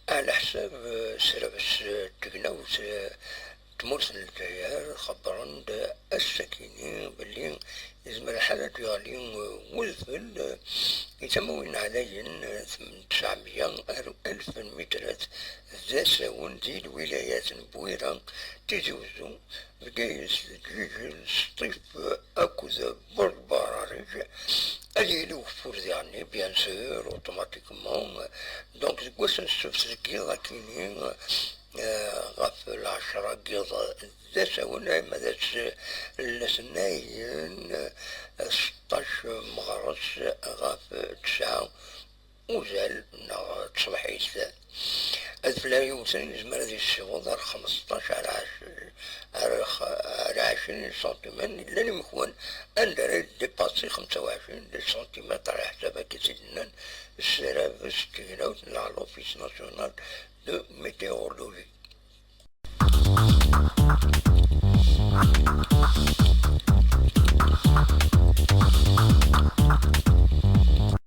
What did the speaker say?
على حساب سلبس تقنوت تموت الجيار خبرا السكينين باللي يزم الحالة غالي وذفل يتمون عليهم 900 ألف مترات ذا ساون ذي الولايات بويرة تجوزو بقايس جيجل سطيف أكوذا برباراريج اللي وفور يعني بيان سور اوتوماتيكمون دونك كواش نشوف سكيضا كينين غاف العشرة قيضة ذا ساونا مداش السناين 16 مغرس غاف 9 وزال تصبحيث أذفلا يوسن زمر ذي الشغل 15 على 20 سنتيمتر لاني مخوان أندر ديباسي 25 سنتيمتر على حسابك سيدنا السراب ستينوت على l'Office national de météorologie.